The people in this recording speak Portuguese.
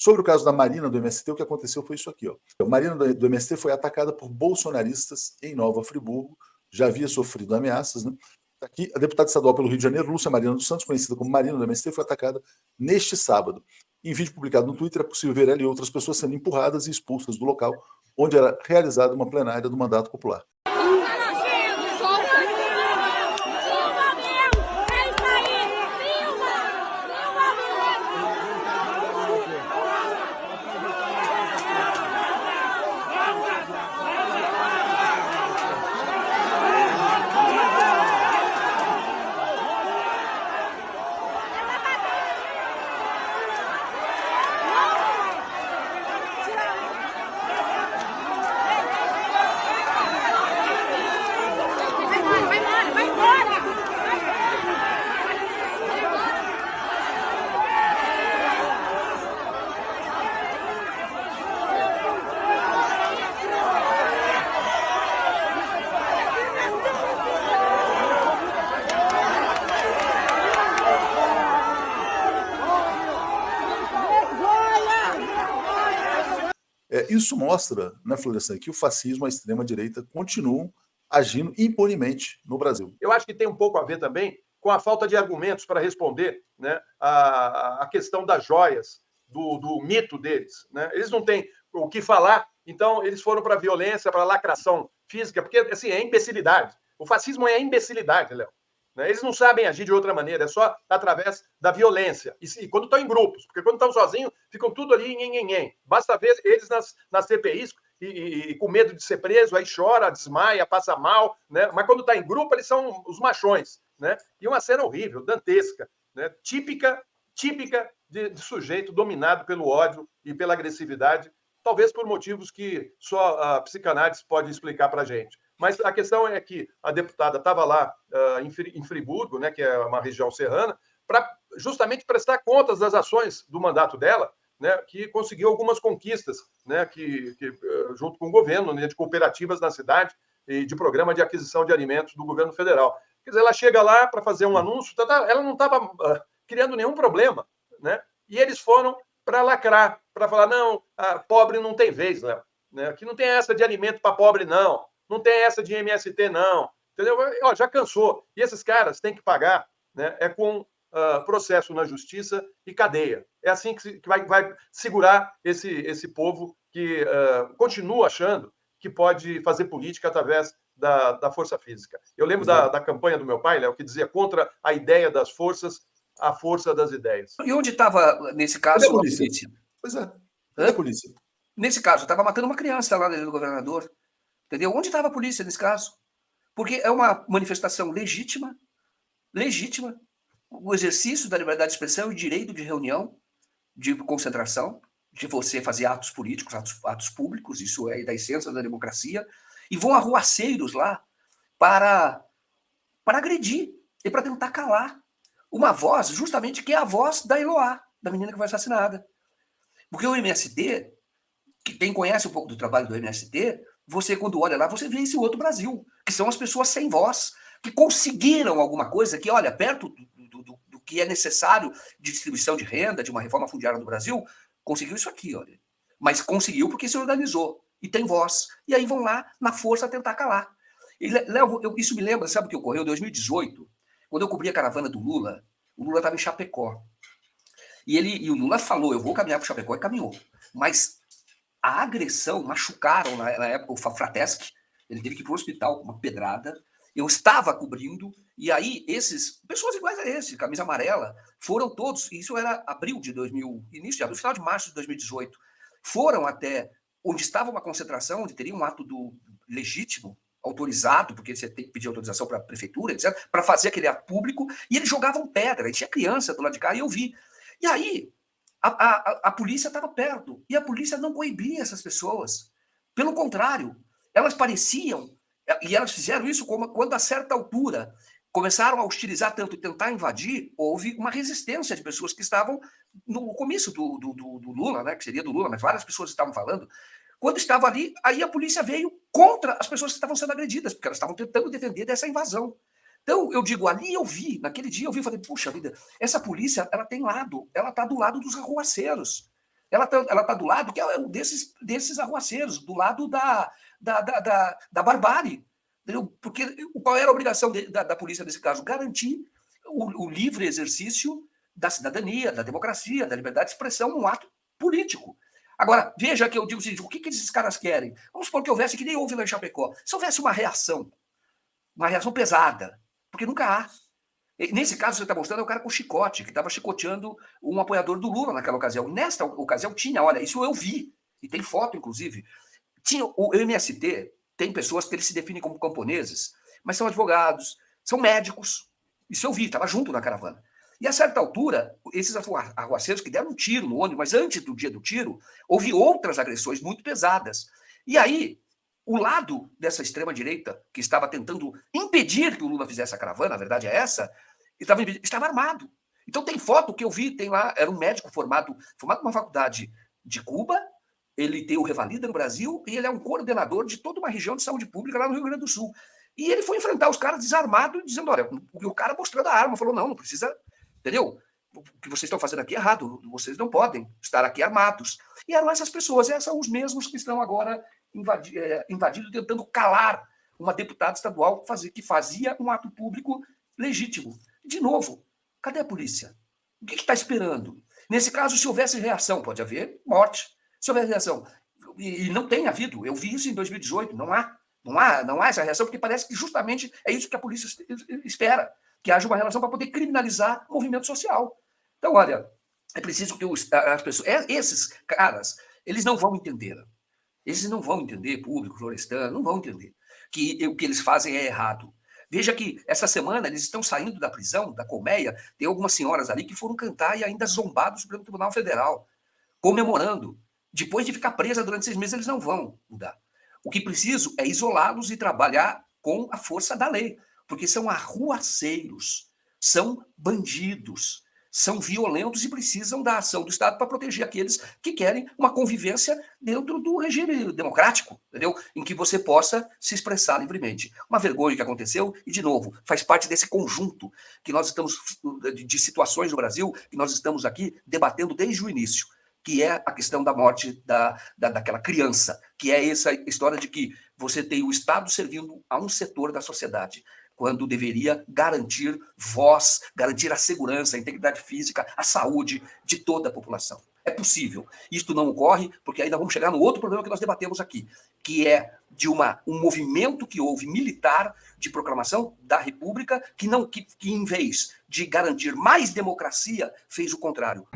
Sobre o caso da Marina do MST, o que aconteceu foi isso aqui. Ó. A Marina do MST foi atacada por bolsonaristas em Nova Friburgo, já havia sofrido ameaças, né? Aqui, a deputada estadual pelo Rio de Janeiro, Lúcia Marina dos Santos, conhecida como Marina do MST, foi atacada neste sábado. Em vídeo publicado no Twitter, é possível ver ela e outras pessoas sendo empurradas e expulsas do local onde era realizada uma plenária do mandato popular. Isso mostra, né, Florestan, que o fascismo e a extrema-direita continuam agindo impunemente no Brasil. Eu acho que tem um pouco a ver também com a falta de argumentos para responder, né, a questão das joias, do mito deles. Né? Eles não têm o que falar, então eles foram para a violência, para a lacração física, porque assim, é imbecilidade. O fascismo é imbecilidade, Léo. Eles não sabem agir de outra maneira, é só através da violência. E quando estão em grupos, porque quando estão sozinhos, ficam tudo ali, nhenhenhen. Basta ver eles nas CPIs e com medo de ser preso, aí chora, desmaia, passa mal, né? Mas quando está em grupo, eles são os machões, né? E uma cena horrível, dantesca, né? Típica de sujeito dominado pelo ódio e pela agressividade, talvez por motivos que só a psicanálise pode explicar para a gente. Mas a questão é que a deputada estava lá em Friburgo, né, que é uma região serrana, para justamente prestar contas das ações do mandato dela, né, que conseguiu algumas conquistas, né, junto com o governo, né, de cooperativas na cidade e de programa de aquisição de alimentos do governo federal. Quer dizer, ela chega lá para fazer um anúncio, ela não estava criando nenhum problema, né? E eles foram para lacrar, para falar, não, pobre não tem vez, Léo. Né? Aqui não tem essa de alimento para pobre, não. Não tem essa de MST, não. Entendeu? Já cansou. E esses caras têm que pagar, né? É com processo na justiça e cadeia. É assim que vai segurar esse povo que continua achando que pode fazer política através da força física. Eu lembro da campanha do meu pai, Léo, que dizia contra a ideia das forças, a força das ideias. E onde estava, nesse caso, a polícia? Pois é. Cadê a polícia? Nesse caso, estava matando uma criança lá dentro do governador. Entendeu? Onde estava a polícia nesse caso? Porque é uma manifestação legítima, o exercício da liberdade de expressão e direito de reunião, de concentração, de você fazer atos políticos, atos públicos, isso é da essência da democracia, e vão arruaceiros lá para agredir e para tentar calar uma voz, justamente que é a voz da Eloá, da menina que foi assassinada. Porque o MST, quem conhece um pouco do trabalho do MST, você, quando olha lá, você vê esse outro Brasil, que são as pessoas sem voz, que conseguiram alguma coisa que, olha, perto do que é necessário de distribuição de renda, de uma reforma fundiária do Brasil, conseguiu isso aqui, olha. Mas conseguiu porque se organizou e tem voz. E aí vão lá, na força, tentar calar. E, Léo, isso me lembra, sabe o que ocorreu em 2018? Quando eu cobri a caravana do Lula, o Lula estava em Chapecó. E o Lula falou, eu vou caminhar para Chapecó, e caminhou. Mas a agressão, machucaram na época o Fratesc, ele teve que ir para o hospital com uma pedrada. Eu estava cobrindo, e aí pessoas iguais a esse, camisa amarela, foram todos, isso era abril de 2000, início de abril, final de março de 2018, foram até onde estava uma concentração, onde teria um ato legítimo, autorizado, porque você tem que pedir autorização para a prefeitura, etc., para fazer aquele ato público, e eles jogavam pedra, e tinha criança do lado de cá, e eu vi. E aí, a polícia estava perto, e a polícia não coibia essas pessoas. Pelo contrário, elas pareciam, e elas fizeram isso quando a certa altura começaram a hostilizar tanto e tentar invadir, houve uma resistência de pessoas que estavam no começo do Lula, né, que seria do Lula, mas várias pessoas estavam falando. Quando estava ali, aí a polícia veio contra as pessoas que estavam sendo agredidas, porque elas estavam tentando defender dessa invasão. Então, eu digo, ali eu vi, naquele dia eu vi, falei, puxa vida, essa polícia, ela tem lado, ela está do lado dos arruaceiros. Ela tá do lado que é um desses arruaceiros, do lado da barbárie. Entendeu? Porque qual era a obrigação da polícia nesse caso? Garantir o livre exercício da cidadania, da democracia, da liberdade de expressão num ato político. Agora, veja que eu digo o seguinte, o que esses caras querem? Vamos supor que houvesse, que nem houve lá em Chapecó, se houvesse uma reação pesada, porque nunca há. E nesse caso, você está mostrando, é o cara com chicote, que estava chicoteando um apoiador do Lula naquela ocasião. Nesta ocasião tinha, olha, isso eu vi, e tem foto, inclusive, tinha o MST, tem pessoas que eles se definem como camponeses, mas são advogados, são médicos. Isso eu vi, estava junto na caravana. E a certa altura, esses arruaceiros que deram um tiro no ônibus, mas antes do dia do tiro, houve outras agressões muito pesadas. E aí, o lado dessa extrema-direita, que estava tentando impedir que o Lula fizesse a caravana, a verdade é essa, estava armado. Então tem foto que eu vi, tem lá, era um médico formado numa faculdade de Cuba, ele tem o Revalida no Brasil e ele é um coordenador de toda uma região de saúde pública lá no Rio Grande do Sul. E ele foi enfrentar os caras desarmado, dizendo, olha, o cara mostrando a arma, falou, não precisa, entendeu? O que vocês estão fazendo aqui é errado, vocês não podem estar aqui armados. E eram essas pessoas, são os mesmos que estão agora invadindo, tentando calar uma deputada estadual que fazia um ato público legítimo. De novo, cadê a polícia? O que está esperando? Nesse caso, se houvesse reação, pode haver morte. Se houver reação, e não tem havido, eu vi isso em 2018, não há essa reação, porque parece que justamente é isso que a polícia espera, que haja uma relação para poder criminalizar o movimento social. Então, olha, é preciso que as pessoas, esses caras, eles não vão entender. Eles não vão entender, público, florestano, não vão entender que o que eles fazem é errado. Veja que essa semana eles estão saindo da prisão, da colmeia, tem algumas senhoras ali que foram cantar e ainda zombar do Supremo Tribunal Federal, comemorando. Depois de ficar presa durante 6 meses, eles não vão mudar. O que preciso é isolá-los e trabalhar com a força da lei, porque são arruaceiros, são bandidos, são violentos e precisam da ação do Estado para proteger aqueles que querem uma convivência dentro do regime democrático, entendeu? Em que você possa se expressar livremente. Uma vergonha que aconteceu e, de novo, faz parte desse conjunto que nós estamos, de situações no Brasil, que nós estamos aqui debatendo desde o início, que é a questão da morte daquela criança, que é essa história de que você tem o Estado servindo a um setor da sociedade, quando deveria garantir voz, garantir a segurança, a integridade física, a saúde de toda a população. É possível. Isto não ocorre, porque ainda vamos chegar no outro problema que nós debatemos aqui, que é de um movimento que houve militar de proclamação da República, que em vez de garantir mais democracia, fez o contrário.